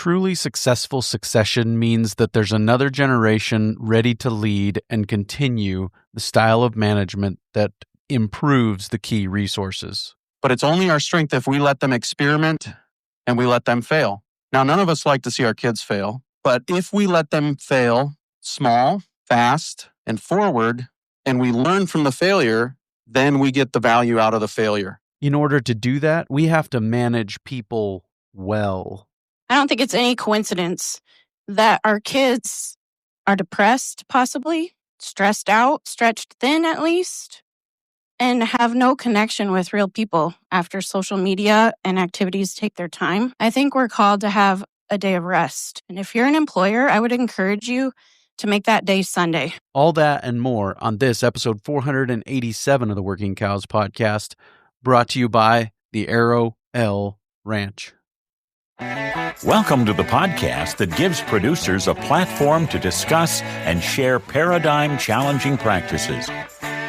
truly successful succession means that there's another generation ready to lead and continue the style of management that improves the key resources. But it's only our strength if we let them experiment and we let them fail. Now, none of us like to see our kids fail, but if we let them fail small, fast, and forward, and we learn from the failure, then we get the value out of the failure. In order to do that, we have to manage people well. I don't think it's any coincidence that our kids are depressed, possibly, stressed out, stretched thin at least, and have no connection with real people after social media and activities take their time. I think we're called to have a day of rest. And if you're an employer, I would encourage you to make that day Sunday. All that and more on this episode 487 of the Working Cows podcast, brought to you by the Arrow L Ranch. Welcome to the podcast that gives producers a platform to discuss and share paradigm-challenging practices.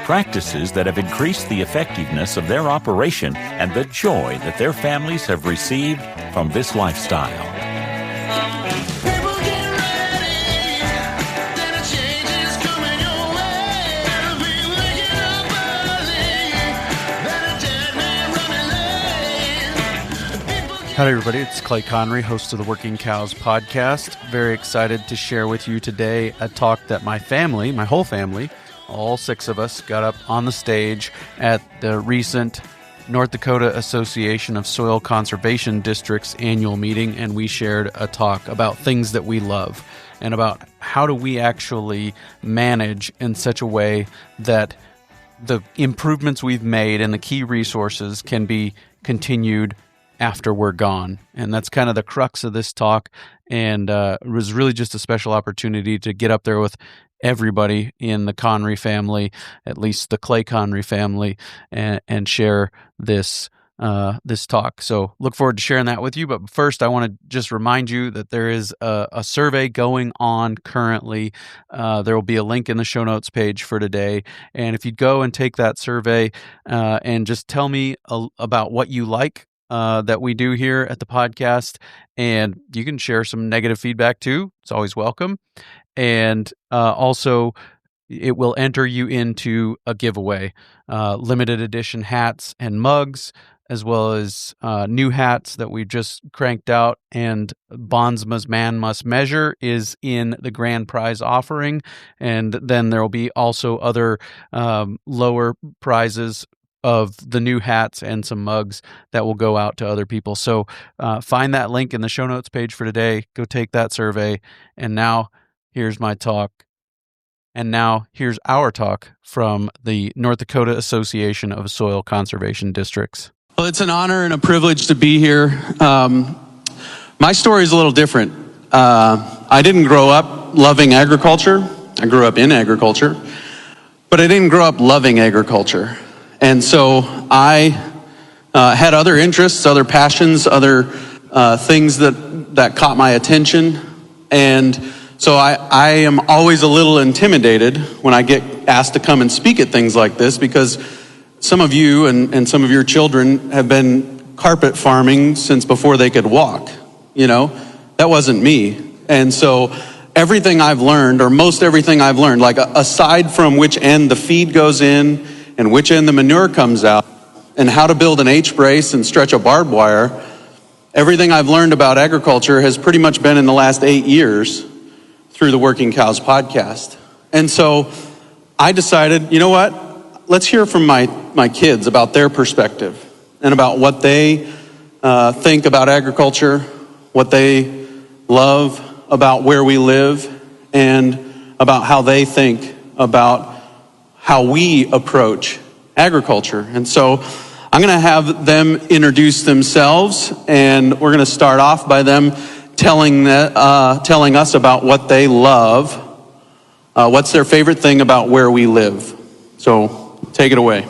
Practices that have increased the effectiveness of their operation and the joy that their families have received from this lifestyle. Howdy, everybody. It's Clay Connery, host of the Working Cows podcast. Very excited to share with you today a talk that my family, my whole family, all six of us, got up on the stage at the recent North Dakota Association of Soil Conservation Districts annual meeting, and we shared a talk about things that we love and about how do we actually manage in such a way that the improvements we've made and the key resources can be continued after we're gone. And that's kind of the crux of this talk. And it was really just a special opportunity to get up there with everybody in the Connery family, at least the Clay Connery family, and share this talk. So look forward to sharing that with you. But first, I want to just remind you that there is a survey going on currently. There will be a link in the show notes page for today. And if you go and take that survey and just tell me about what you like that we do here at the podcast, and you can share some negative feedback too. It's always welcome. And also, it will enter you into a giveaway, limited edition hats and mugs, as well as new hats that we just cranked out. And Bondsma's Man Must Measure is in the grand prize offering. And then there will be also other lower prizes of the new hats and some mugs that will go out to other people. So find that link in the show notes page for today. Go take that survey. And now here's my talk. And now here's our talk from the North Dakota Association of Soil Conservation Districts. Well, it's an honor and a privilege to be here. My story is a little different. I didn't grow up loving agriculture. I grew up in agriculture, but I didn't grow up loving agriculture. And so I had other interests, other passions, other things that caught my attention. And so I am always a little intimidated when I get asked to come and speak at things like this, because some of you and some of your children have been carpet farming since before they could walk. You know, that wasn't me. And so everything I've learned, or most everything I've learned, like aside from which end the feed goes in and which end the manure comes out, and how to build an H-brace and stretch a barbed wire, everything I've learned about agriculture has pretty much been in the last 8 years through the Working Cows podcast. And so I decided, you know what? Let's hear from my kids about their perspective and about what they think about agriculture, what they love about where we live, and about how they think about how we approach agriculture. And so I'm going to have them introduce themselves, and we're going to start off by them telling us about what they love, what's their favorite thing about where we live. So take it away.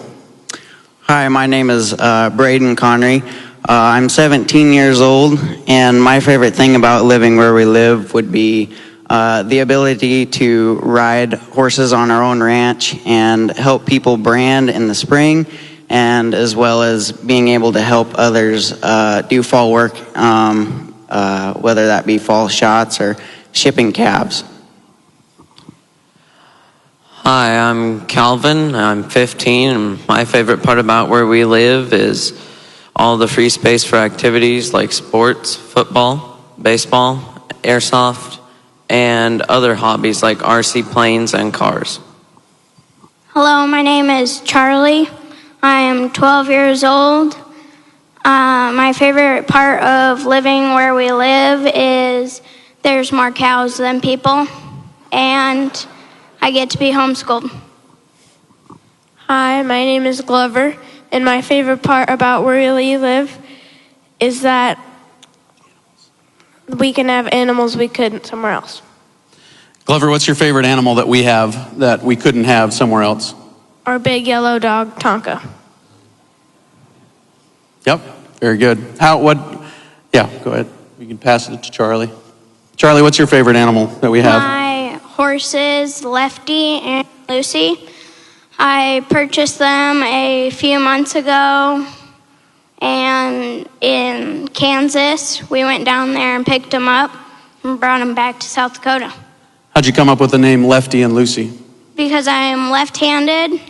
Hi, my name is Braden Connery. I'm 17 years old, and my favorite thing about living where we live would be the ability to ride horses on our own ranch and help people brand in the spring, and as well as being able to help others do fall work whether that be fall shots or shipping calves. Hi, I'm Calvin. I'm 15, and my favorite part about where we live is all the free space for activities like sports, football, baseball, airsoft, and other hobbies like RC planes and cars. Hello, my name is Charlie. I am 12 years old. My favorite part of living where we live is there's more cows than people, and I get to be homeschooled. Hi, my name is Glover, and my favorite part about where we live is that we can have animals we couldn't somewhere else. Glover, what's your favorite animal that we have that we couldn't have somewhere else? Our big yellow dog, Tonka. Yep, very good. Yeah, go ahead. You can pass it to Charlie. Charlie, what's your favorite animal that we have? My horses, Lefty and Lucy. I purchased them a few months ago, and in Kansas, we went down there and picked them up and brought them back to South Dakota. How'd you come up with the name Lefty and Lucy? Because I am left-handed,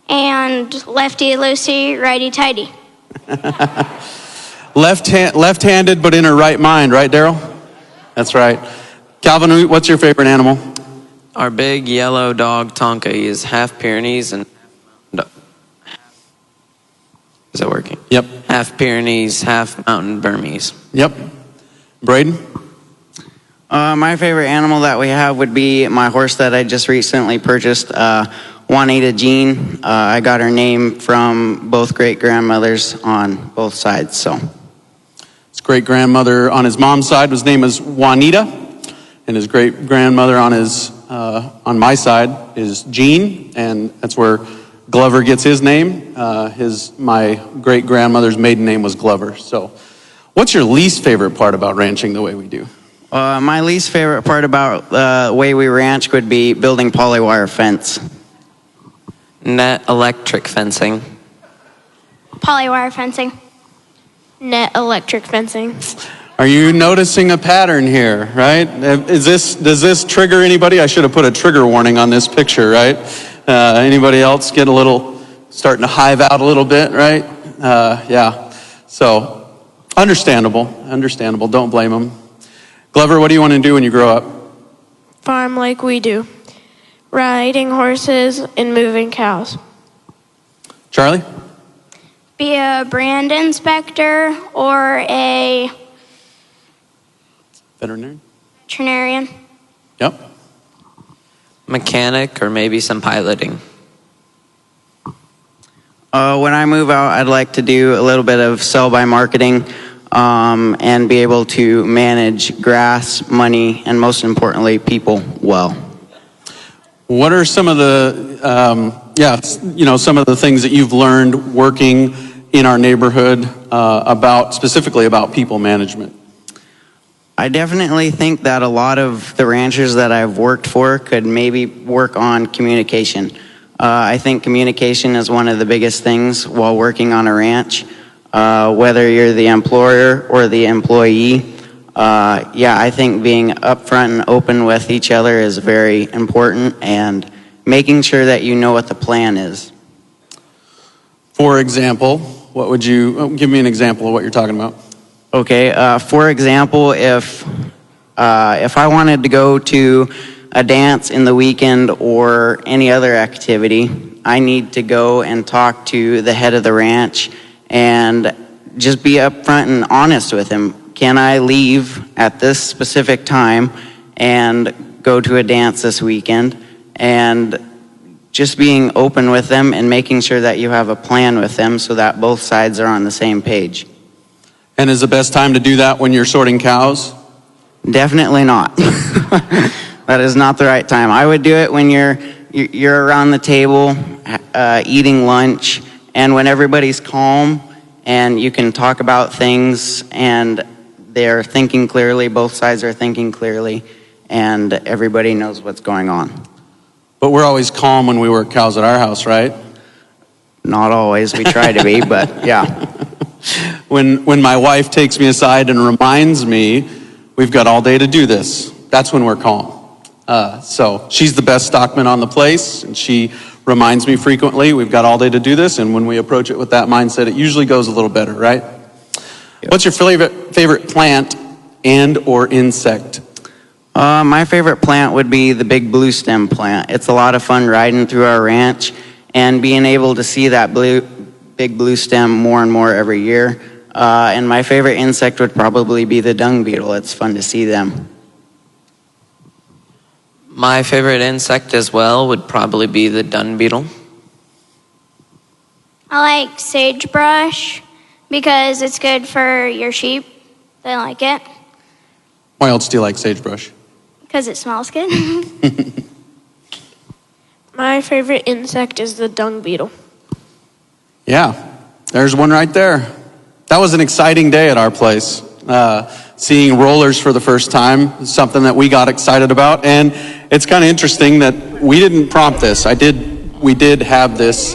and Lefty Lucy, righty-tighty. Left-handed, but in her right mind, right, Daryl? That's right. Calvin, what's your favorite animal? Our big yellow dog, Tonka, he is half Pyrenees and... Is that working? Yep. Half Pyrenees, half mountain Burmese. Yep. Braden? My favorite animal that we have would be my horse that I just recently purchased, Juanita Jean. I got her name from both great-grandmothers on both sides, so. His great-grandmother on his mom's side was named as Juanita, and his great-grandmother on my side is Jean, and that's where Glover gets his name. My great-grandmother's maiden name was Glover. So what's your least favorite part about ranching the way we do? My least favorite part about the way we ranch would be building polywire fence. Net electric fencing. Polywire fencing. Net electric fencing. Are you noticing a pattern here, right? Does this trigger anybody? I should have put a trigger warning on this picture, right? Anybody else get starting to hive out a little bit, right? Yeah. So, understandable. Don't blame them. Glover, what do you want to do when you grow up? Farm like we do. Riding horses and moving cows. Charlie? Be a brand inspector or a veterinarian. Yep. Mechanic or maybe some piloting. When I move out, I'd like to do a little bit of sell-by marketing and be able to manage grass, money, and most importantly, people well. What are some of the, some of the things that you've learned working in our neighborhood specifically about people management? I definitely think that a lot of the ranchers that I've worked for could maybe work on communication. I think communication is one of the biggest things while working on a ranch, whether you're the employer or the employee. I think being upfront and open with each other is very important, and making sure that you know what the plan is. For example, give me an example of what you're talking about. Okay, for example, if I wanted to go to a dance in the weekend or any other activity, I need to go and talk to the head of the ranch and just be upfront and honest with him. Can I leave at this specific time and go to a dance this weekend? And just being open with them and making sure that you have a plan with them so that both sides are on the same page. And is the best time to do that when you're sorting cows? Definitely not. That is not the right time. I would do it when you're around the table eating lunch, and when everybody's calm and you can talk about things and they're thinking clearly, both sides are thinking clearly, and everybody knows what's going on. But we're always calm when we work cows at our house, right? Not always. We try to be, but yeah. when my wife takes me aside and reminds me, we've got all day to do this. That's when we're calm. So she's the best stockman on the place, and she reminds me frequently, we've got all day to do this, and when we approach it with that mindset, it usually goes a little better, right? Yep. What's your favorite plant and or insect? My favorite plant would be the big blue stem plant. It's a lot of fun riding through our ranch and being able to see that big blue stem more and more every year. And my favorite insect would probably be the dung beetle. It's fun to see them. My favorite insect as well would probably be the dung beetle. I like sagebrush because it's good for your sheep. They like it. Why else do you like sagebrush? Because it smells good. My favorite insect is the dung beetle. Yeah, there's one right there. That was an exciting day at our place. Seeing rollers for the first time is something that we got excited about. And it's kind of interesting that we didn't prompt this. We did have this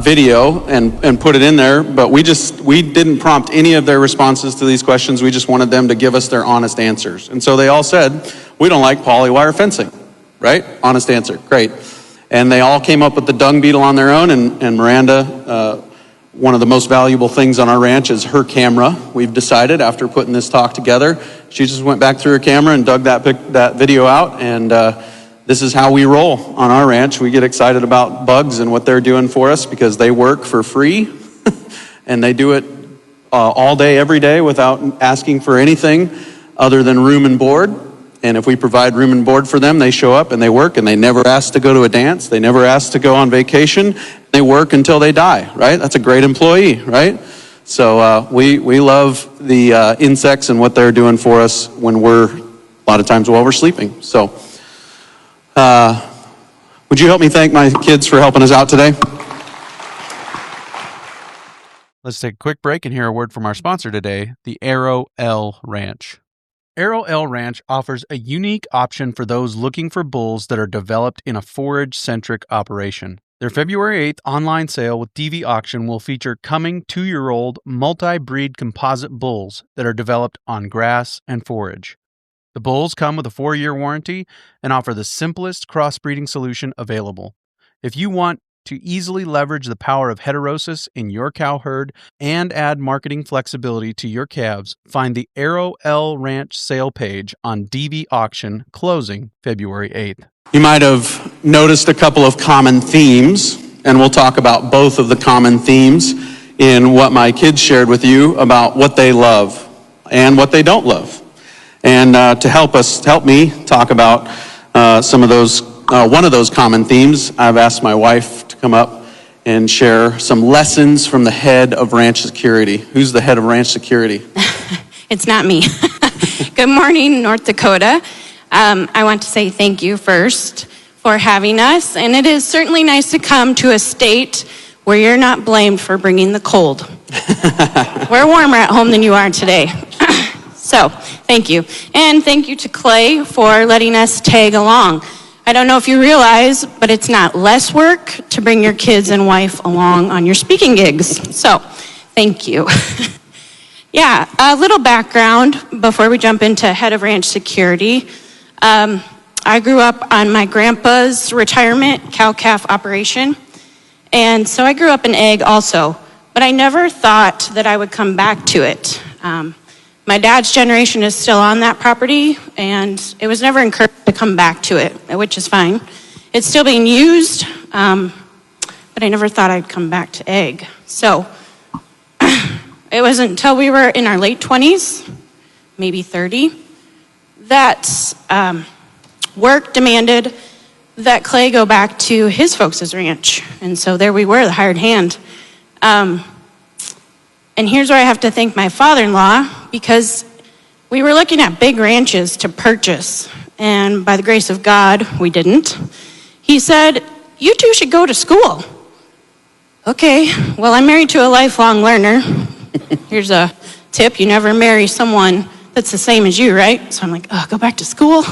video and put it in there, but we didn't prompt any of their responses to these questions. We just wanted them to give us their honest answers. And so they all said, we don't like polywire fencing, right? Honest answer, great. And they all came up with the dung beetle on their own, and Miranda, one of the most valuable things on our ranch is her camera. We've decided after putting this talk together, she just went back through her camera and dug that video out, and this is how we roll on our ranch. We get excited about bugs and what they're doing for us because they work for free, and they do it all day, every day without asking for anything other than room and board. And if we provide room and board for them, they show up and they work, and they never ask to go to a dance. They never ask to go on vacation. They work until they die, right? That's a great employee, right? So we love the insects and what they're doing for us when a lot of times while we're sleeping. So would you help me thank my kids for helping us out today? Let's take a quick break and hear a word from our sponsor today, the Arrow L Ranch. Arrow L Ranch offers a unique option for those looking for bulls that are developed in a forage-centric operation. Their February 8th online sale with DV Auction will feature coming 2-year-old multi-breed composite bulls that are developed on grass and forage. The bulls come with a 4-year warranty and offer the simplest crossbreeding solution available. If you want to easily leverage the power of heterosis in your cow herd and add marketing flexibility to your calves, find the Arrow L Ranch sale page on DV Auction closing February 8th. You might have noticed a couple of common themes, and we'll talk about both of the common themes in what my kids shared with you about what they love and what they don't love. And to help me talk about some of those, one of those common themes, I've asked my wife to come up and share some lessons from the head of ranch security. Who's the head of ranch security? It's not me. Good morning, North Dakota. I want to say thank you first for having us, and it is certainly nice to come to a state where you're not blamed for bringing the cold. We're warmer at home than you are today. So, thank you. And thank you to Clay for letting us tag along. I don't know if you realize, but it's not less work to bring your kids and wife along on your speaking gigs. So, thank you. Yeah, a little background before we jump into head of ranch security. I grew up on my grandpa's retirement cow-calf operation, and so I grew up in ag also, but I never thought that I would come back to it. My dad's generation is still on that property, and it was never encouraged to come back to it, which is fine. It's still being used, but I never thought I'd come back to ag. So it wasn't until we were in our late 20s, maybe 30, that work demanded that Clay go back to his folks' ranch. And so there we were, the hired hand. And here's where I have to thank my father-in-law, because we were looking at big ranches to purchase. And by the grace of God, we didn't. He said, "You two should go to school." Okay, well, I'm married to a lifelong learner. Here's a tip: you never marry someone that's the same as you, right? So I'm like, oh, go back to school?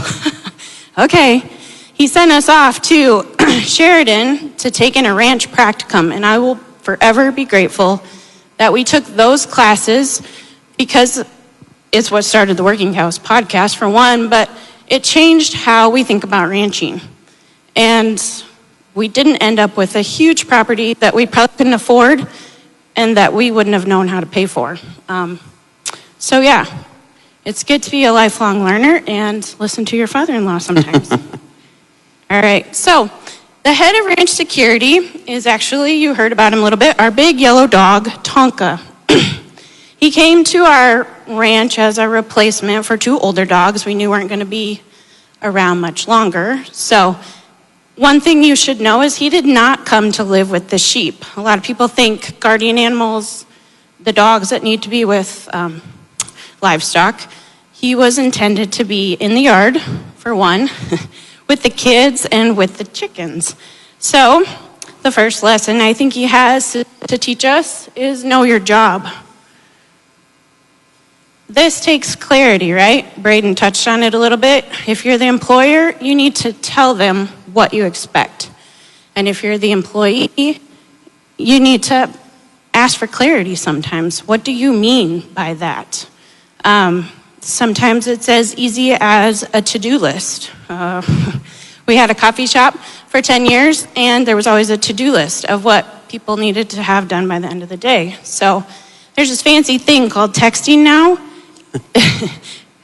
Okay. He sent us off to Sheridan to take in a ranch practicum, and I will forever be grateful that we took those classes because it's what started the Working Cows podcast, for one, but it changed how we think about ranching. And we didn't end up with a huge property that we probably couldn't afford and that we wouldn't have known how to pay for. So yeah, it's good to be a lifelong learner and listen to your father-in-law sometimes. All right, so the head of ranch security is actually, you heard about him a little bit, our big yellow dog, Tonka. He came to our ranch as a replacement for 2 older dogs we knew weren't going to be around much longer. So one thing you should know is he did not come to live with the sheep. A lot of people think guardian animals, the dogs that need to be with livestock, he was intended to be in the yard, for one, with the kids and with the chickens. So the first lesson I think he has to teach us is know your job. This takes clarity, right? Braden touched on it a little bit. If you're the employer, you need to tell them what you expect. And if you're the employee, you need to ask for clarity sometimes. What do you mean by that? Sometimes it's as easy as a to-do list. We had a coffee shop for 10 years, and there was always a to-do list of what people needed to have done by the end of the day. So there's this fancy thing called texting now,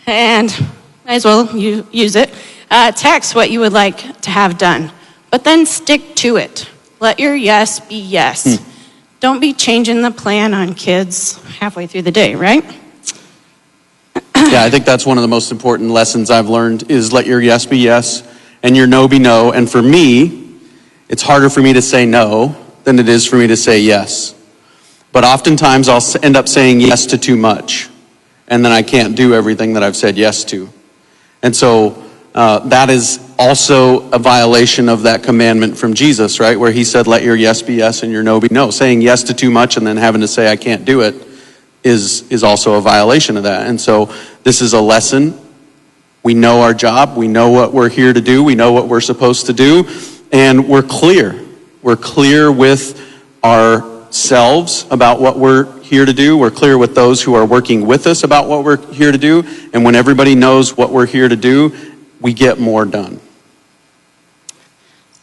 and might as well use it. Text what you would like to have done, but then stick to it. Let your yes be yes. Don't be changing the plan on kids halfway through the day, right? Yeah, I think that's one of the most important lessons I've learned is let your yes be yes and your no be no. And for me, it's harder for me to say no than it is for me to say yes. But oftentimes I'll end up saying yes to too much, and then I can't do everything that I've said yes to. And so that is also a violation of that commandment from Jesus, right? Where he said, let your yes be yes and your no be no. Saying yes to too much and then having to say I can't do it is also a violation of that. And so this is a lesson. We know our job. We know what we're here to do. We know what we're supposed to do. And we're clear. We're clear with ourselves about what we're here to do. We're clear with those who are working with us about what we're here to do. And when everybody knows what we're here to do, we get more done.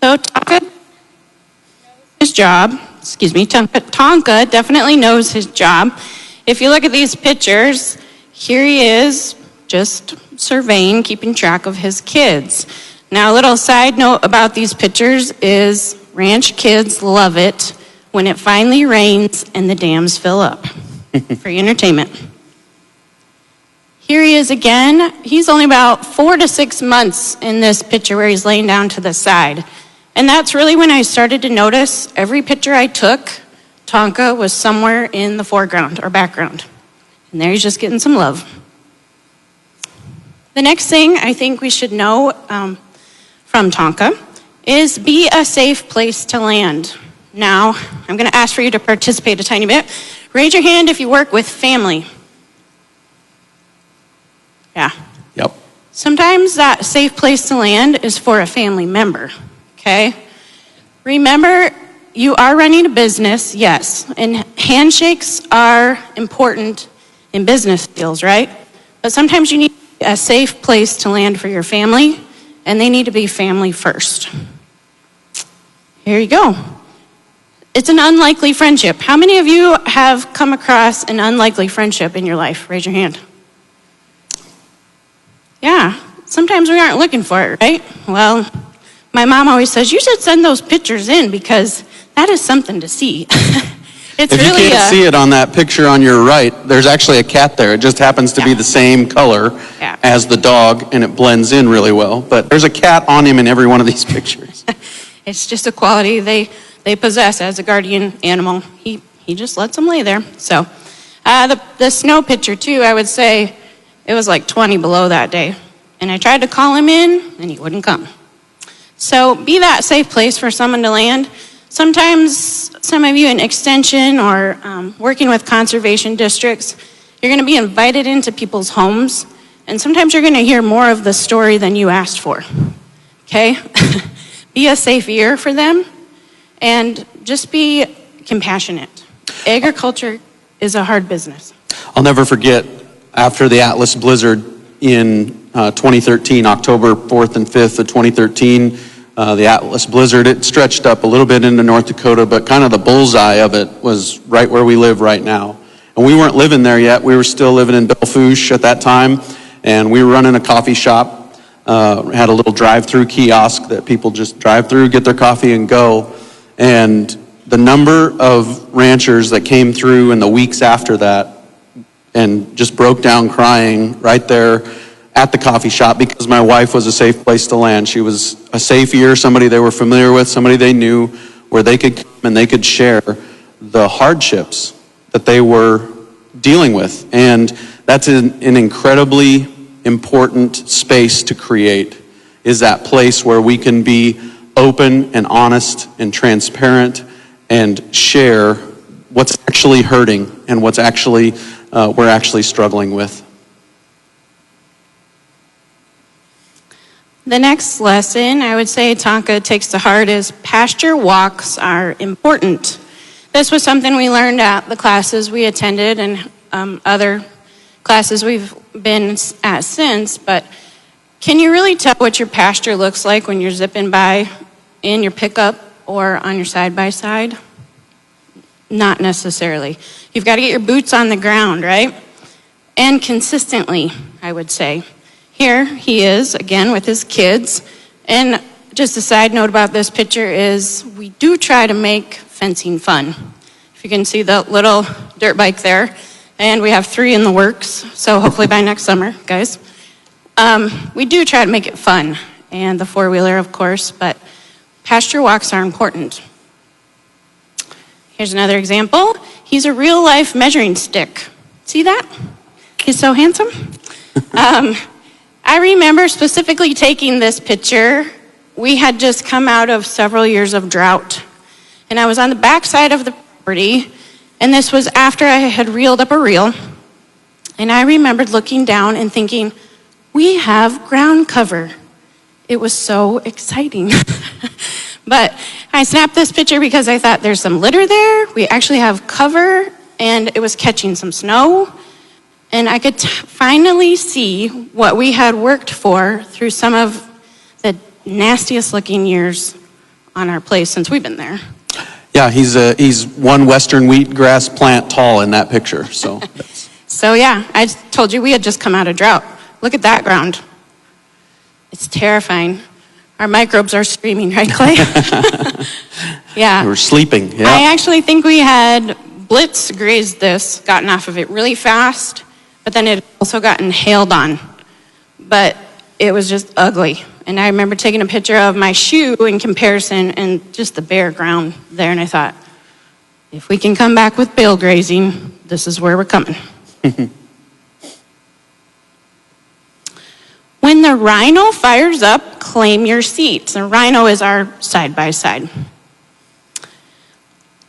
So Tonka knows his job. Tonka definitely knows his job. If you look at these pictures, here he is just surveying, keeping track of his kids. Now, a little side note about these pictures is ranch kids love it when it finally rains and the dams fill up. Free entertainment. Here he is again. He's only about 4 to 6 months in this picture where he's laying down to the side. And that's really when I started to notice every picture I took, Tonka was somewhere in the foreground or background. And there he's just getting some love. The next thing I think we should know from Tonka is be a safe place to land. Now, I'm going to ask for you to participate a tiny bit. Raise your hand if you work with family. Yeah. Yep. Sometimes that safe place to land is for a family member, okay? Remember, you are running a business, yes, and handshakes are important in business deals, right? But sometimes you need a safe place to land for your family, and they need to be family first. Here you go. It's an unlikely friendship. How many of you have come across an unlikely friendship in your life? Raise your hand. Yeah, sometimes we aren't looking for it, right? Well, my mom always says, you should send those pictures in because that is something to see. If you can't see it on that picture on your right, there's actually a cat there. It just happens to be the same color as the dog, and it blends in really well. But there's a cat on him in every one of these pictures. It's just a quality they possess as a guardian animal. He just lets them lay there. So the snow picture, too, I would say it was like 20 below that day. And I tried to call him in, and he wouldn't come. So be that safe place for someone to land. Sometimes some of you in extension or working with conservation districts, you're going to be invited into people's homes, and sometimes you're going to hear more of the story than you asked for, okay? Be a safe ear for them, and just be compassionate. Agriculture is a hard business. I'll never forget, after the Atlas blizzard in 2013, October 4th and 5th of 2013, the Atlas blizzard, it stretched up a little bit into North Dakota, but kind of the bullseye of it was right where we live right now. And we weren't living there yet. We were still living in Belfouche at that time, and we were running a coffee shop. Had a little drive-through kiosk that people just drive through, get their coffee, and go. And the number of ranchers that came through in the weeks after that and just broke down crying right there at the coffee shop because my wife was a safe place to land. She was a safe ear, somebody they were familiar with, somebody they knew, where they could come and they could share the hardships that they were dealing with. And that's an incredibly important space to create, is that place where we can be open and honest and transparent and share what's actually hurting and what's actually we're actually struggling with. The next lesson I would say Tonka takes to heart is pasture walks are important. This was something we learned at the classes we attended and other classes we've been at since, but can you really tell what your pasture looks like when you're zipping by in your pickup or on your side-by-side? Not necessarily. You've got to get your boots on the ground, right? And consistently, I would say. Here he is, again, with his kids. And just a side note about this picture is we do try to make fencing fun. If you can see the little dirt bike there. And we have 3 in the works, so hopefully by next summer, guys. We do try to make it fun, and the 4-wheeler, of course, but pasture walks are important. Here's another example. He's a real-life measuring stick. See that? He's so handsome. I remember specifically taking this picture. We had just come out of several years of drought, and I was on the backside of the property, and this was after I had reeled up a reel, and I remembered looking down and thinking, we have ground cover. It was so exciting. But I snapped this picture because I thought there's some litter there. We actually have cover, and it was catching some snow. And I could finally see what we had worked for through some of the nastiest looking years on our place since we've been there. Yeah, he's one western wheatgrass plant tall in that picture. So, so yeah, I told you we had just come out of drought. Look at that ground. It's terrifying. Our microbes are screaming, right, Clay? Yeah. We're sleeping. Yeah. I actually think we had blitz grazed this, gotten off of it really fast, but then it also gotten hailed on. But it was just ugly. And I remember taking a picture of my shoe in comparison and just the bare ground there. And I thought, if we can come back with bale grazing, this is where we're coming. When the rhino fires up, claim your seat. The rhino is our side-by-side.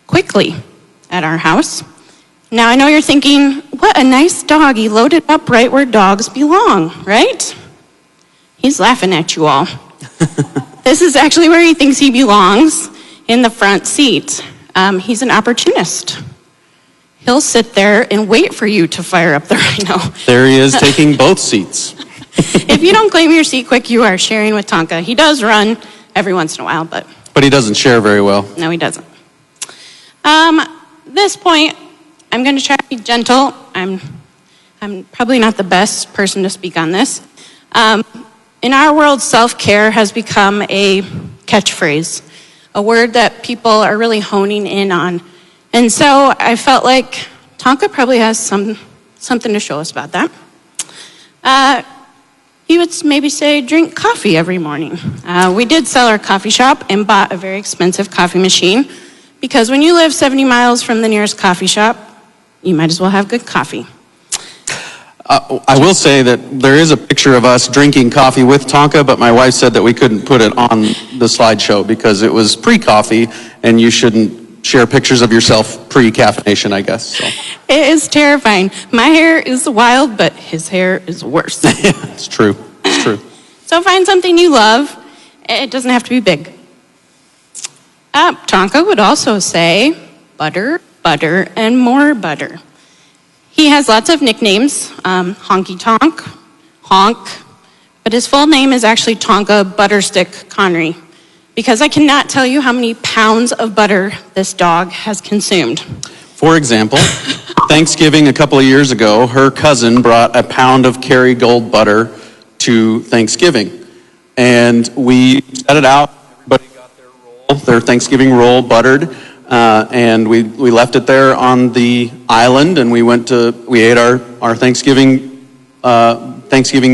Quickly at our house. Now I know you're thinking, what a nice dog. He loaded up right where dogs belong, right? He's laughing at you all. This is actually where he thinks he belongs, in the front seat. He's an opportunist. He'll sit there and wait for you to fire up the rhino. There he is taking both seats. If you don't claim your seat quick, you are sharing with Tonka. He does run every once in a while, but he doesn't share very well. No, he doesn't. This point, I'm going to try to be gentle. I'm probably not the best person to speak on this. In our world, self-care has become a catchphrase, a word that people are really honing in on. And so I felt like Tonka probably has something to show us about that. He would maybe say, drink coffee every morning. We did sell our coffee shop and bought a very expensive coffee machine because when you live 70 miles from the nearest coffee shop, you might as well have good coffee. I will say that there is a picture of us drinking coffee with Tonka, but my wife said that we couldn't put it on the slideshow because it was pre-coffee and you shouldn't share pictures of yourself pre-caffeination, I guess. So. It is terrifying. My hair is wild, but his hair is worse. It's true. It's true. So find something you love. It doesn't have to be big. Tonka would also say butter, butter, and more butter. He has lots of nicknames, Honky Tonk, Honk, but his full name is actually Tonka Butterstick Connery, because I cannot tell you how many pounds of butter this dog has consumed. For example, Thanksgiving a couple of years ago, her cousin brought a pound of Kerrygold butter to Thanksgiving. And we set it out, everybody got their Thanksgiving roll buttered, and we left it there on the island, and we ate our Thanksgiving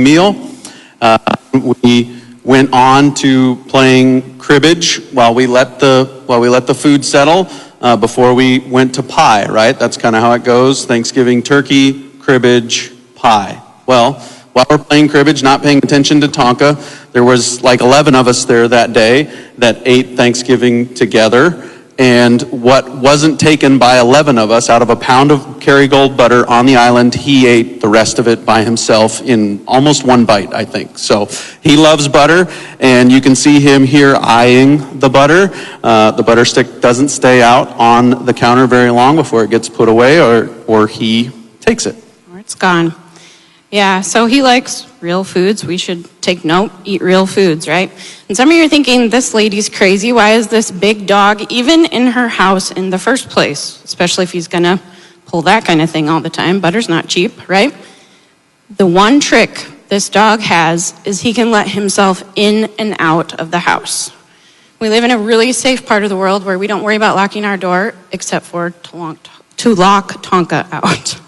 meal. We went on to playing cribbage while we let the food settle before we went to pie, right? That's kind of how it goes. Thanksgiving turkey, cribbage, pie. Well, while we're playing cribbage, not paying attention to Tonka, there was like 11 of us there that day that ate Thanksgiving together. And what wasn't taken by 11 of us, out of a pound of Kerrygold butter on the island, he ate the rest of it by himself in almost one bite, I think. So he loves butter, and you can see him here eyeing the butter. The butter stick doesn't stay out on the counter very long before it gets put away, or he takes it. Or it's gone. Yeah, so he likes real foods. We should take note, eat real foods, right? And some of you are thinking, this lady's crazy. Why is this big dog even in her house in the first place? Especially if he's going to pull that kind of thing all the time. Butter's not cheap, right? The one trick this dog has is he can let himself in and out of the house. We live in a really safe part of the world where we don't worry about locking our door except for to lock Tonka out.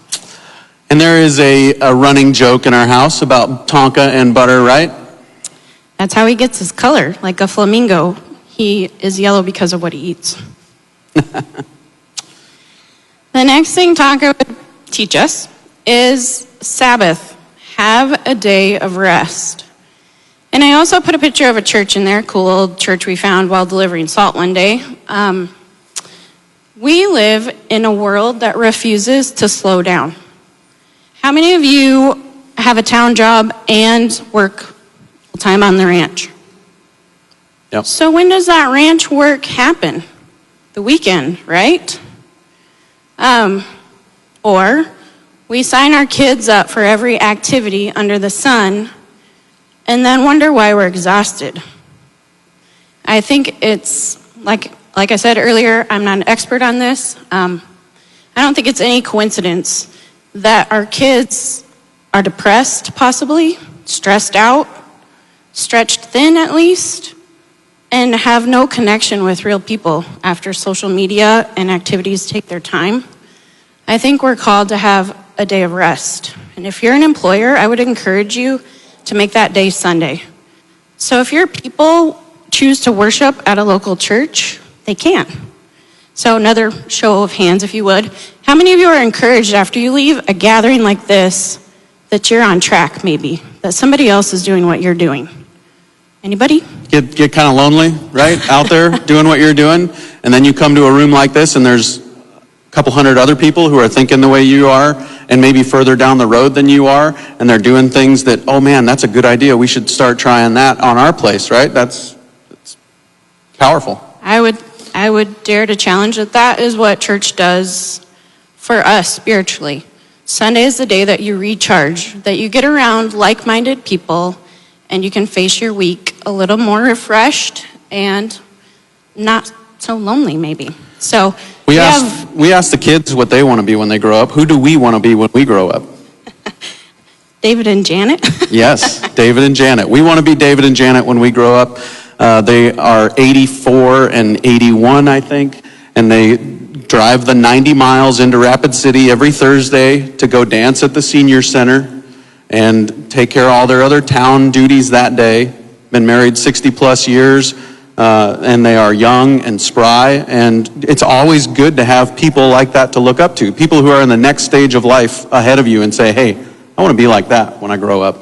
And there is a running joke in our house about Tonka and butter, right? That's how he gets his color, like a flamingo. He is yellow because of what he eats. The next thing Tonka would teach us is Sabbath. Have a day of rest. And I also put a picture of a church in there, cool old church we found while delivering salt one day. We live in a world that refuses to slow down. How many of you have a town job and work full-time on the ranch? Yep. So when does that ranch work happen? The weekend, right? Or we sign our kids up for every activity under the sun and then wonder why we're exhausted. I think it's, like I said earlier, I'm not an expert on this. I don't think it's any coincidence that our kids are depressed, possibly, stressed out, stretched thin at least, and have no connection with real people after social media and activities take their time. I think we're called to have a day of rest. And if you're an employer, I would encourage you to make that day Sunday. So if your people choose to worship at a local church, they can. So another show of hands, if you would. How many of you are encouraged after you leave a gathering like this that you're on track maybe, that somebody else is doing what you're doing? Anybody? Get kind of lonely, right? Out there doing what you're doing, and then you come to a room like this and there's a couple hundred other people who are thinking the way you are and maybe further down the road than you are, and they're doing things that, oh man, that's a good idea. We should start trying that on our place, right? That's powerful. I would dare to challenge that is what church does for us spiritually. Sunday is the day that you recharge, that you get around like-minded people, and you can face your week a little more refreshed and not so lonely maybe. So we ask the kids what they want to be when they grow up. Who do we want to be when we grow up? David and Janet? Yes, David and Janet. We want to be David and Janet when we grow up. They are 84 and 81, I think, and they drive the 90 miles into Rapid City every Thursday to go dance at the senior center and take care of all their other town duties that day. Been married 60 plus years, and they are young and spry, and it's always good to have people like that to look up to, people who are in the next stage of life ahead of you and say, hey, I want to be like that when I grow up.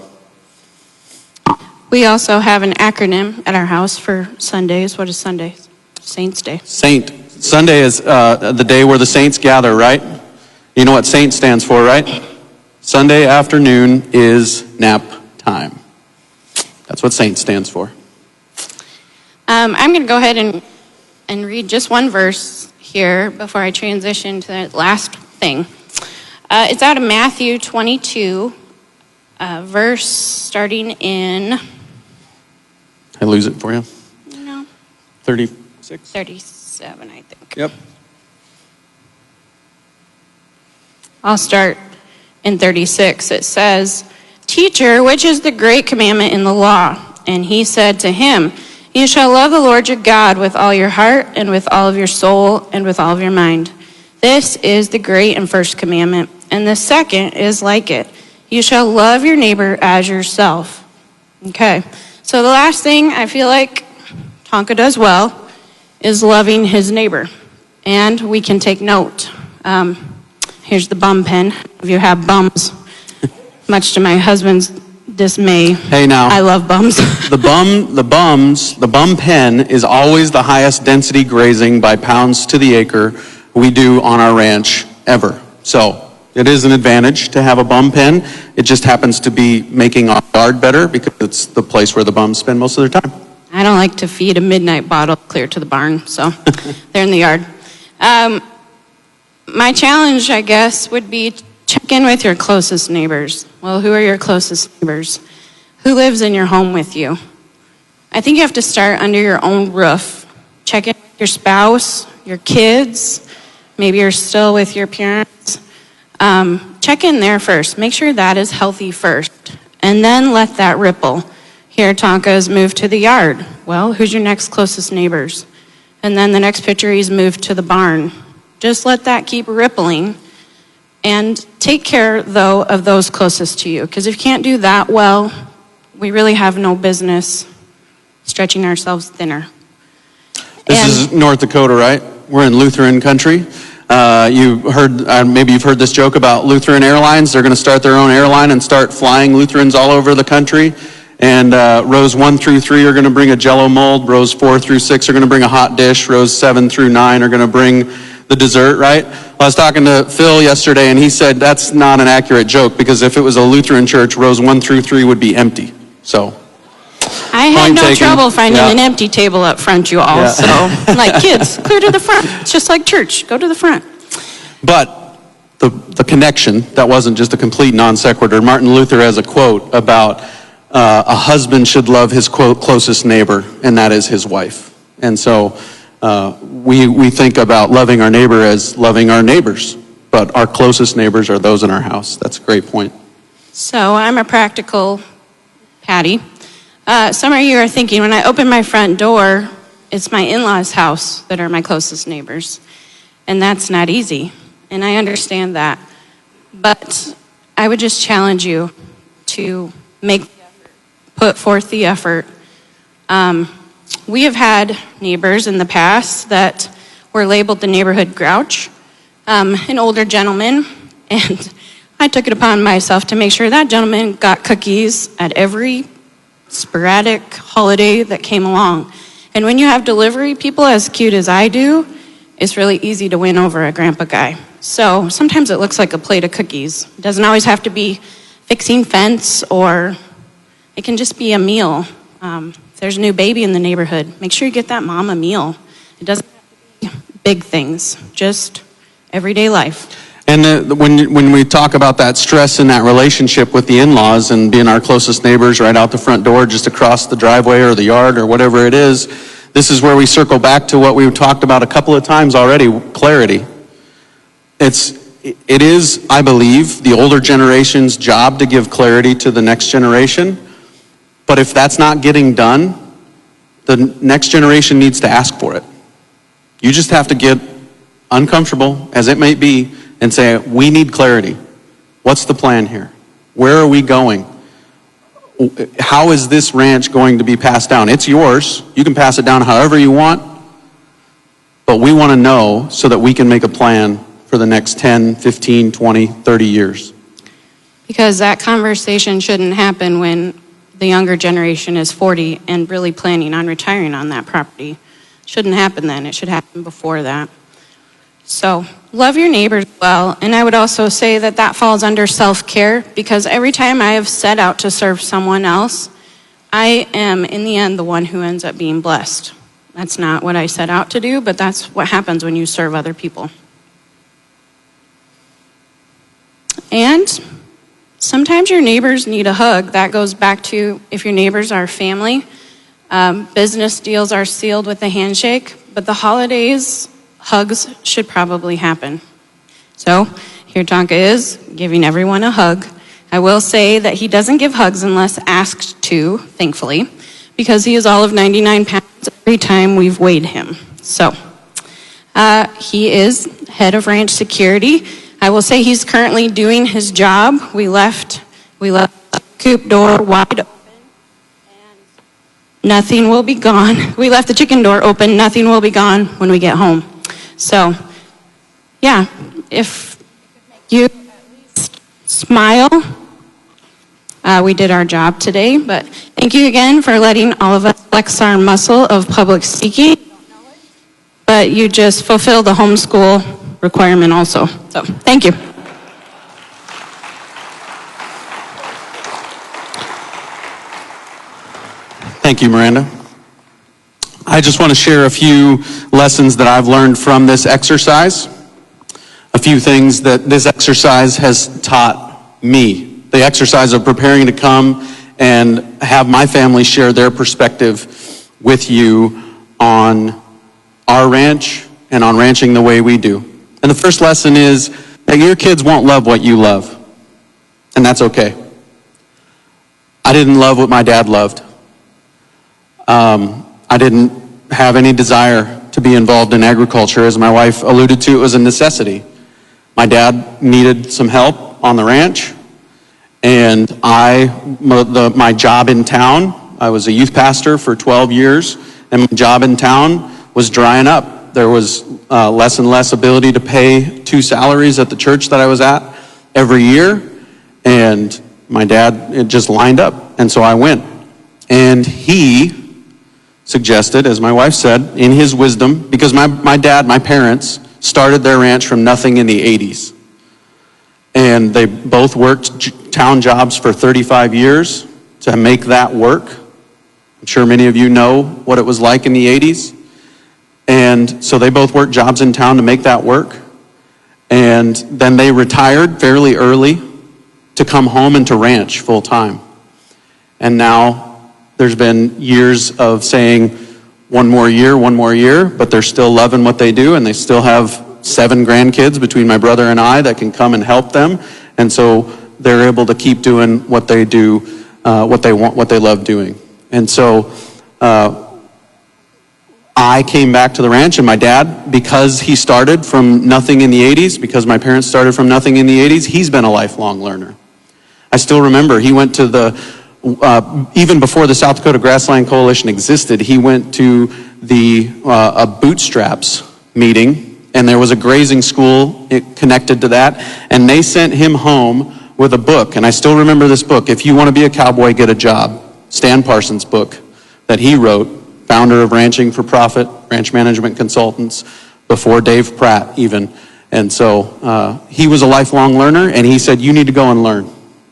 We also have an acronym at our house for Sundays. What is Sunday? Saints Day. Saint. Sunday is the day where the saints gather, right? You know what saint stands for, right? Sunday afternoon is nap time. That's what saint stands for. I'm going to go ahead and read just one verse here before I transition to the last thing. It's out of Matthew 22, verse starting in, I lose it for you. 36? 37, I think. Yep. I'll start in 36. It says, "Teacher, which is the great commandment in the law?" And he said to him, "You shall love the Lord your God with all your heart and with all of your soul and with all of your mind. This is the great and first commandment. And the second is like it. You shall love your neighbor as yourself." Okay. So the last thing I feel like Tonka does well is loving his neighbor. And we can take note. Here's the bum pen. If you have bums, much to my husband's dismay. Hey now. I love bums. The bum pen is always the highest density grazing by pounds to the acre we do on our ranch ever. So it is an advantage to have a bum pen. It just happens to be making our yard better because it's the place where the bums spend most of their time. I don't like to feed a midnight bottle clear to the barn, so they're in the yard. My challenge, I guess, would be check in with your closest neighbors. Well, who are your closest neighbors? Who lives in your home with you? I think you have to start under your own roof. Check in with your spouse, your kids. Maybe you're still with your parents. Check in there first. Make sure that is healthy first. And then let that ripple. Here, Tonka's moved to the yard. Well, who's your next closest neighbors? And then the next picture, he's moved to the barn. Just let that keep rippling. And take care, though, of those closest to you. Because if you can't do that well, we really have no business stretching ourselves thinner. This is North Dakota, right? We're in Lutheran country. Maybe you've heard this joke about Lutheran Airlines. They're going to start their own airline and start flying Lutherans all over the country. And rows 1 through 3 are going to bring a Jell-O mold. Rows 4 through 6 are going to bring a hot dish. Rows 7 through 9 are going to bring the dessert, right? Well, I was talking to Phil yesterday, and he said that's not an accurate joke because if it was a Lutheran church, rows 1 through 3 would be empty. So I had no trouble finding an empty table up front, you all. So, like, kids, clear to the front. It's just like church. Go to the front. But the connection, that wasn't just a complete non sequitur. Martin Luther has a quote about a husband should love his, quote, closest neighbor, and that is his wife. And so we think about loving our neighbor as loving our neighbors, but our closest neighbors are those in our house. That's a great point. So I'm a practical Patty. Some of you are thinking, when I open my front door, it's my in-laws' house that are my closest neighbors. And that's not easy. And I understand that. But I would just challenge you to put forth the effort. We have had neighbors in the past that were labeled the neighborhood grouch, an older gentleman, and I took it upon myself to make sure that gentleman got cookies at every sporadic holiday that came along. And when you have delivery people as cute as I do, it's really easy to win over a grandpa guy. So sometimes it looks like a plate of cookies. It doesn't always have to be fixing fence, or it can just be a meal. If there's a new baby in the neighborhood, make sure you get that mom a meal. It doesn't have to be big things, just everyday life. And when we talk about that stress in that relationship with the in-laws and being our closest neighbors right out the front door, just across the driveway or the yard or whatever it is, this is where we circle back to what we talked about a couple of times already, clarity. It is, I believe, the older generation's job to give clarity to the next generation. But if that's not getting done, the next generation needs to ask for it. You just have to get uncomfortable, as it may be, and say, we need clarity. What's the plan here? Where are we going? How is this ranch going to be passed down? It's yours. You can pass it down however you want. But we want to know so that we can make a plan for the next 10, 15, 20, 30 years. Because that conversation shouldn't happen when the younger generation is 40 and really planning on retiring on that property. Shouldn't happen then. It should happen before that. So love your neighbors well. And I would also say that that falls under self-care, because every time I have set out to serve someone else, I am, in the end, the one who ends up being blessed. That's not what I set out to do, but that's what happens when you serve other people. And sometimes your neighbors need a hug. That goes back to if your neighbors are family. Business deals are sealed with a handshake, but the holidays, hugs should probably happen. So here Tonka is, giving everyone a hug. I will say that he doesn't give hugs unless asked to, thankfully, because he is all of 99 pounds every time we've weighed him. So he is head of ranch security. I will say he's currently doing his job. We left the coop door wide open. Nothing will be gone. We left the chicken door open. Nothing will be gone when we get home. So, yeah, if you at least smile, we did our job today. But thank you again for letting all of us flex our muscle of public speaking. But you just fulfill the homeschool requirement also. So, thank you. Thank you, Miranda. I just want to share a few lessons that I've learned from this exercise. A few things that this exercise has taught me. The exercise of preparing to come and have my family share their perspective with you on our ranch and on ranching the way we do. And the first lesson is that your kids won't love what you love. And that's okay. I didn't love what my dad loved. I didn't have any desire to be involved in agriculture. As my wife alluded to, it was a necessity. My dad needed some help on the ranch, and my job in town, I was a youth pastor for 12 years, and my job in town was drying up. There was less and less ability to pay 2 salaries at the church that I was at every year, and my dad, it just lined up, and so I went. And he suggested, as my wife said, in his wisdom, because my parents, started their ranch from nothing in the 80s. And they both worked town jobs for 35 years to make that work. I'm sure many of you know what it was like in the 80s. And so they both worked jobs in town to make that work. And then they retired fairly early to come home and to ranch full time. And now there's been years of saying one more year, but they're still loving what they do, and they still have 7 grandkids between my brother and I that can come and help them. And so they're able to keep doing what they do, what they want, what they love doing. And so I came back to the ranch, and my dad, because he started from nothing in the 80s, because my parents started from nothing in the 80s, he's been a lifelong learner. I still remember he went to even before the South Dakota Grassland Coalition existed, he went to a bootstraps meeting, and there was a grazing school connected to that, and they sent him home with a book. And I still remember this book, If You Want to Be a Cowboy, Get a Job, Stan Parsons' book that he wrote, founder of Ranching for Profit, Ranch Management Consultants, before Dave Pratt even. And so he was a lifelong learner, and he said, you need to go and learn.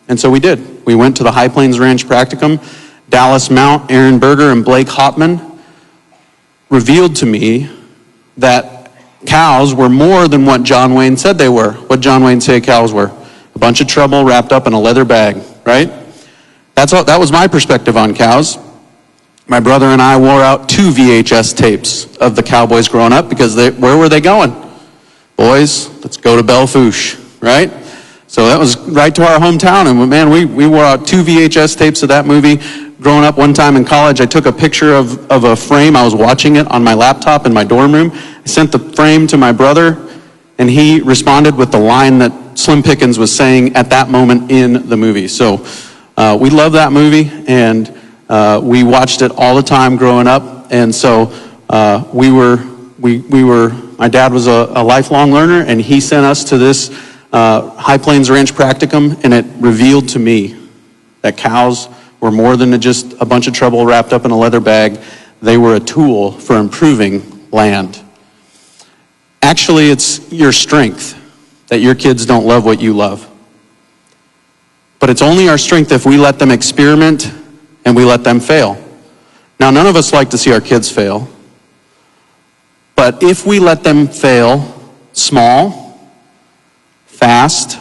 And so we did. We went to the High Plains Ranch Practicum. Dallas Mount, Aaron Berger, and Blake Hopman revealed to me that cows were more than what John Wayne said they were. What John Wayne said cows were. A bunch of trouble wrapped up in a leather bag, right? That was my perspective on cows. My brother and I wore out 2 VHS tapes of the cowboys growing up because where were they going? Boys, let's go to Belle Fourche, right? So that was right to our hometown, and man, we wore out 2 VHS tapes of that movie. Growing up one time in college, I took a picture of a frame. I was watching it on my laptop in my dorm room. I sent the frame to my brother, and he responded with the line that Slim Pickens was saying at that moment in the movie. So we love that movie, and we watched it all the time growing up. And so my dad was a lifelong learner, and he sent us to this High Plains Ranch Practicum, and it revealed to me that cows were more than just a bunch of trouble wrapped up in a leather bag. They were a tool for improving land. Actually, it's your strength that your kids don't love what you love. But it's only our strength if we let them experiment and we let them fail. Now, none of us like to see our kids fail. But if we let them fail small, fast,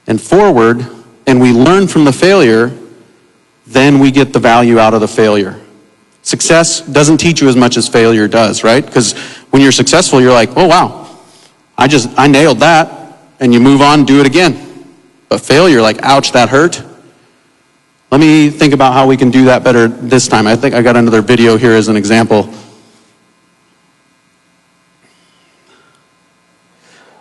and forward, and we learn from the failure, then we get the value out of the failure. Success doesn't teach you as much as failure does, right? Because when you're successful, you're like, oh wow, I nailed that, and you move on, do it again. But failure, like, ouch, that hurt. Let me think about how we can do that better this time. I think I got another video here as an example.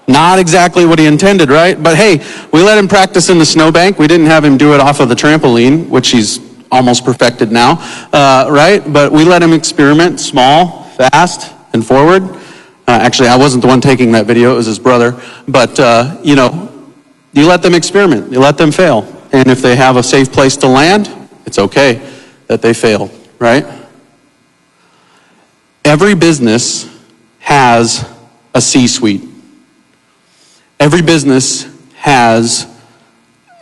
Not exactly what he intended, right? But hey, we let him practice in the snowbank. We didn't have him do it off of the trampoline, which he's almost perfected now, right? But we let him experiment, small, fast, and forward. Actually, I wasn't the one taking that video. It was his brother. But, you let them experiment. You let them fail. And if they have a safe place to land, it's okay that they fail, right? Every business has a C-suite. Every business has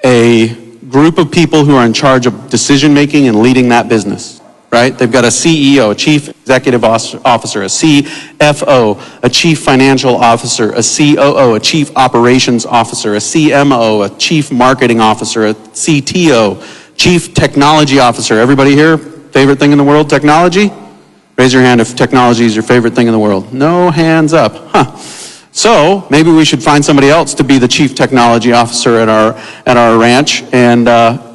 a group of people who are in charge of decision making and leading that business, right? They've got a CEO, a chief executive officer, a CFO, a chief financial officer, a COO, a chief operations officer, a CMO, a chief marketing officer, a CTO, chief technology officer. Everybody here, favorite thing in the world, technology? Raise your hand if technology is your favorite thing in the world. No hands up. Huh. So maybe we should find somebody else to be the chief technology officer at our ranch and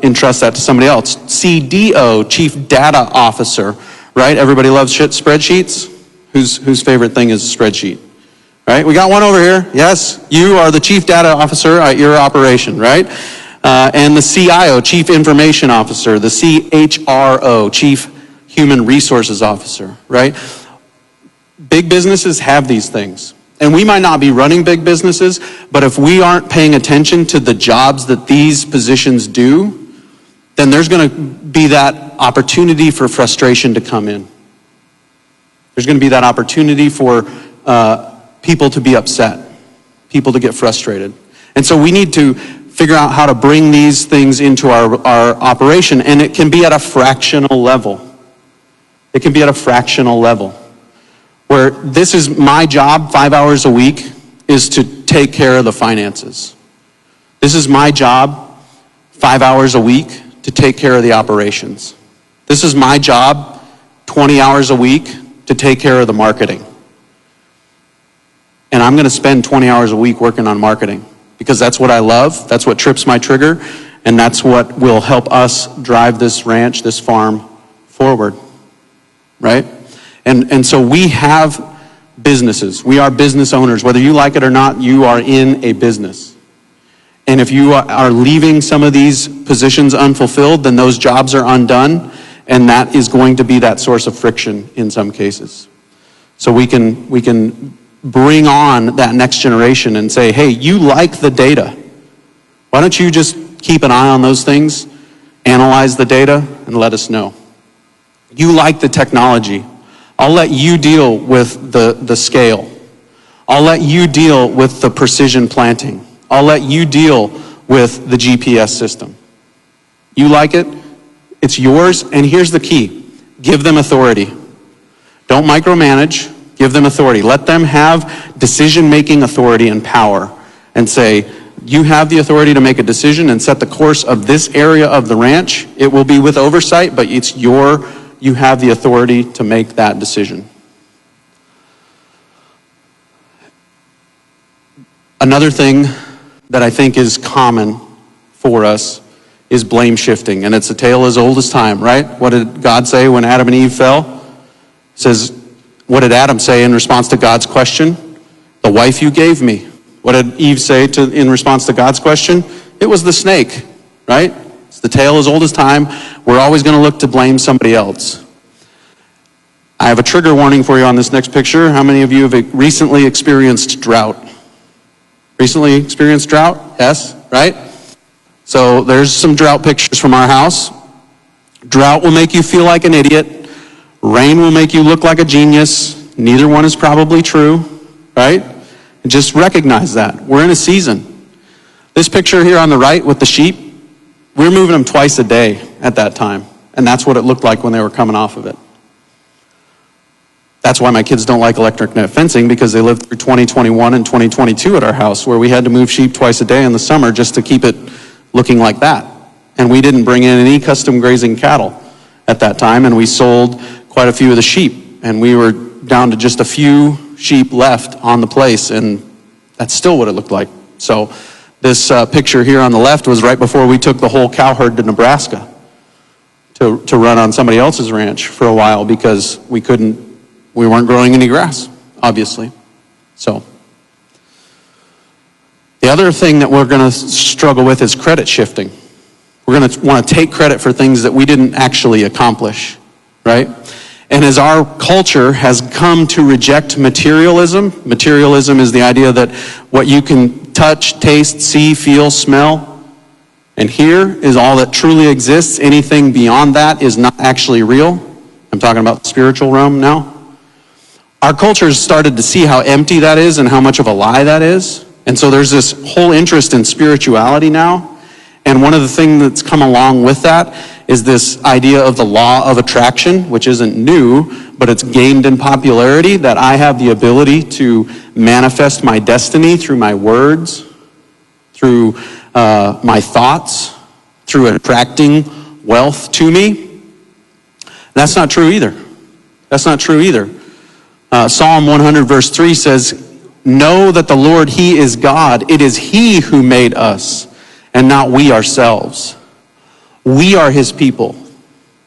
entrust that to somebody else. CDO, chief data officer, right? Everybody loves spreadsheets. Whose favorite thing is a spreadsheet, right? We got one over here. Yes, you are the chief data officer at your operation, right? And the CIO, chief information officer, the CHRO, chief human resources officer, right? Big businesses have these things. And we might not be running big businesses, but if we aren't paying attention to the jobs that these positions do, then there's going to be that opportunity for frustration to come in. There's going to be that opportunity for people to be upset, people to get frustrated. And so we need to figure out how to bring these things into our operation, and it can be at a fractional level. It can be at a fractional level. Where this is my job 5 hours a week is to take care of the finances. This is my job 5 hours a week to take care of the operations. This is my job 20 hours a week to take care of the marketing. And I'm going to spend 20 hours a week working on marketing because that's what I love, that's what trips my trigger, and that's what will help us drive this ranch, this farm forward, right? And so we have businesses. We are business owners. Whether you like it or not, you are in a business. And if you are leaving some of these positions unfulfilled, then those jobs are undone, and that is going to be that source of friction in some cases. So we can bring on that next generation and say, hey, you like the data. Why don't you just keep an eye on those things, analyze the data, and let us know. You like the technology. I'll let you deal with the scale. I'll let you deal with the precision planting. I'll let you deal with the GPS system. You like it? It's yours, and here's the key. Give them authority. Don't micromanage. Give them authority. Let them have decision-making authority and power and say, you have the authority to make a decision and set the course of this area of the ranch. It will be with oversight, but you have the authority to make that decision. Another thing that I think is common for us is blame shifting, and it's a tale as old as time, right? What did God say when Adam and Eve fell? It says, what did Adam say in response to God's question? The wife you gave me. What did Eve say in response to God's question? It was the snake, right? It's the tale as old as time. We're always going to look to blame somebody else. I have a trigger warning for you on this next picture. How many of you have recently experienced drought? Recently experienced drought? Yes, right? So there's some drought pictures from our house. Drought will make you feel like an idiot. Rain will make you look like a genius. Neither one is probably true, right? And just recognize that. We're in a season. This picture here on the right with the sheep, we were moving them twice a day at that time. And that's what it looked like when they were coming off of it. That's why my kids don't like electric net fencing, because they lived through 2021 and 2022 at our house, where we had to move sheep twice a day in the summer just to keep it looking like that. And we didn't bring in any custom grazing cattle at that time, and we sold quite a few of the sheep. And we were down to just a few sheep left on the place, and that's still what it looked like. So this picture here on the left was right before we took the whole cow herd to Nebraska to run on somebody else's ranch for a while, because we weren't growing any grass, obviously. So the other thing that we're going to struggle with is credit shifting. We're going to want to take credit for things that we didn't actually accomplish, right? And as our culture has come to reject materialism is the idea that what you can touch, taste, see, feel, smell, and hear is all that truly exists. Anything beyond that is not actually real. I'm talking about the spiritual realm now. Our culture has started to see how empty that is and how much of a lie that is. And so there's this whole interest in spirituality now. And one of the things that's come along with that is this idea of the law of attraction, which isn't new, but it's gained in popularity, that I have the ability to manifest my destiny through my words, through my thoughts, through attracting wealth to me. That's not true either. That's not true either. Psalm 100 verse 3 says, "Know that the Lord, He is God. It is He who made us, and not we ourselves. We are His people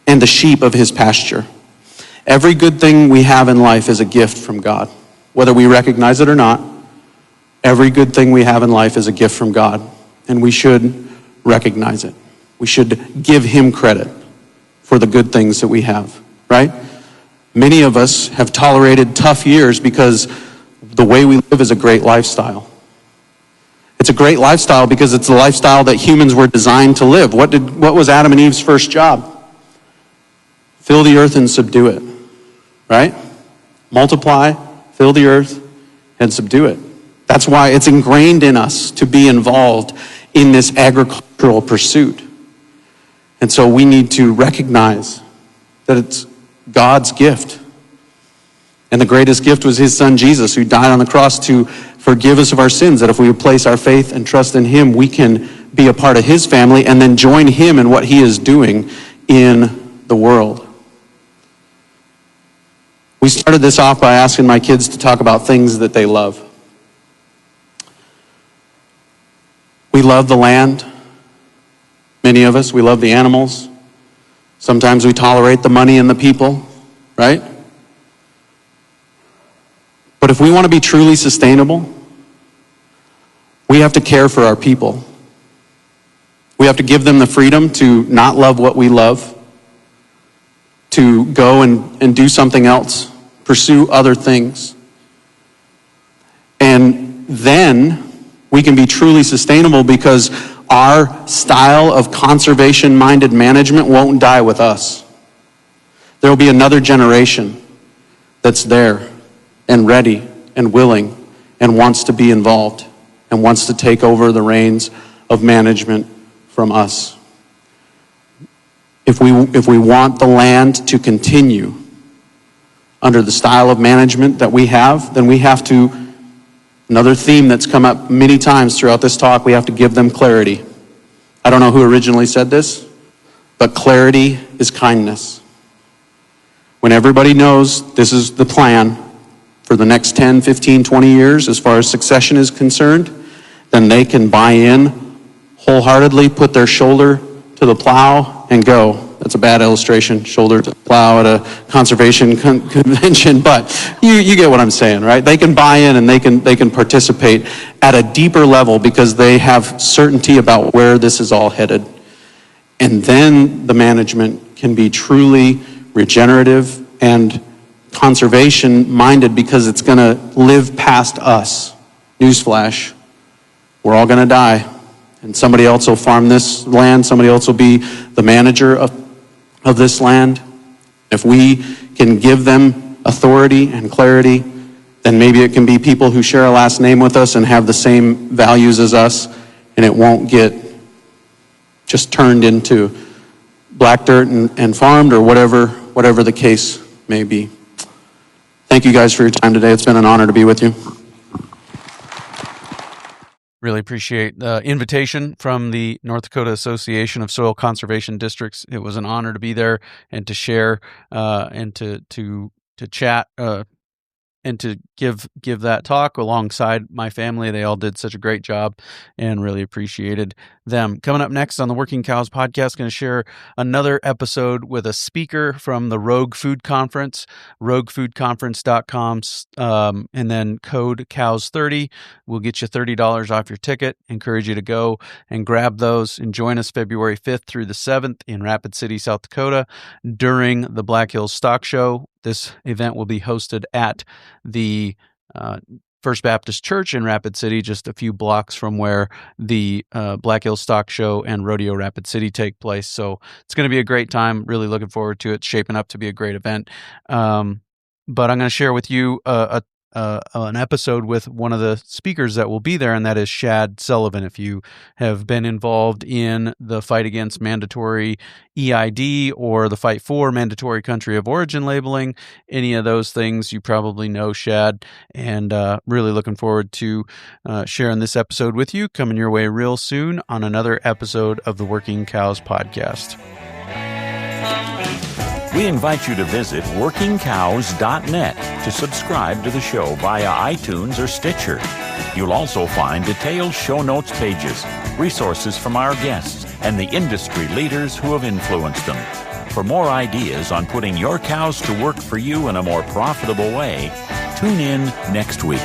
and the sheep of His pasture." Every good thing we have in life is a gift from God. Whether we recognize it or not, every good thing we have in life is a gift from God. And we should recognize it. We should give Him credit for the good things that we have, right? Many of us have tolerated tough years because the way we live is a great lifestyle. It's a great lifestyle because it's the lifestyle that humans were designed to live. What was Adam and Eve's first job? Fill the earth and subdue it, right? Multiply, fill the earth, and subdue it. That's why it's ingrained in us to be involved in this agricultural pursuit. And so we need to recognize that it's God's gift. And the greatest gift was His Son Jesus, who died on the cross to forgive us of our sins, that if we would place our faith and trust in Him, we can be a part of His family and then join Him in what He is doing in the world. We started this off by asking my kids to talk about things that they love. We love the land. Many of us, we love the animals. Sometimes we tolerate the money and the people, right? But if we want to be truly sustainable, we have to care for our people. We have to give them the freedom to not love what we love, to go and do something else, pursue other things. And then we can be truly sustainable because our style of conservation-minded management won't die with us. There will be another generation that's there and ready and willing and wants to be involved and wants to take over the reins of management from us. If we want the land to continue under the style of management that we have, then we have to, another theme that's come up many times throughout this talk, we have to give them clarity. I don't know who originally said this, but clarity is kindness. When everybody knows this is the plan for the next 10, 15, 20 years as far as succession is concerned, then they can buy in wholeheartedly, put their shoulder to the plow and go. That's a bad illustration, shoulder to the plow at a conservation convention, but you get what I'm saying, right? They can buy in and they can participate at a deeper level because they have certainty about where this is all headed. And then the management can be truly regenerative and conservation-minded because it's going to live past us. Newsflash, we're all going to die. And somebody else will farm this land, somebody else will be the manager of this land. If we can give them authority and clarity, then maybe it can be people who share a last name with us and have the same values as us, and it won't get just turned into black dirt and farmed or whatever the case may be. Thank Thank you guys for your time today. It's been an honor to be with you. Really appreciate the invitation from the North Dakota Association of Soil Conservation Districts. It was an honor to be there and to share and to chat and to give that talk alongside my family. They all did such a great job and really appreciated them. Coming up next on the Working Cows podcast, going to share another episode with a speaker from the Rogue Food Conference, roguefoodconference.com, and then code COWS30 will get you $30 off your ticket. Encourage you to go and grab those and join us February 5th through the 7th in Rapid City, South Dakota during the Black Hills Stock Show. This event will be hosted at the First Baptist Church in Rapid City, just a few blocks from where the Black Hills Stock Show and Rodeo Rapid City take place. So it's going to be a great time. Really looking forward to it. It's shaping up to be a great event. But I'm going to share with you an episode with one of the speakers that will be there, and that is Shad Sullivan. If you have been involved in the fight against mandatory EID or the fight for mandatory country of origin labeling, any of those things, you probably know Shad, and really looking forward to sharing this episode with you, coming your way real soon on another episode of the Working Cows podcast. We invite you to visit workingcows.net to subscribe to the show via iTunes or Stitcher. You'll also find detailed show notes pages, resources from our guests, and the industry leaders who have influenced them. For more ideas on putting your cows to work for you in a more profitable way, tune in next week.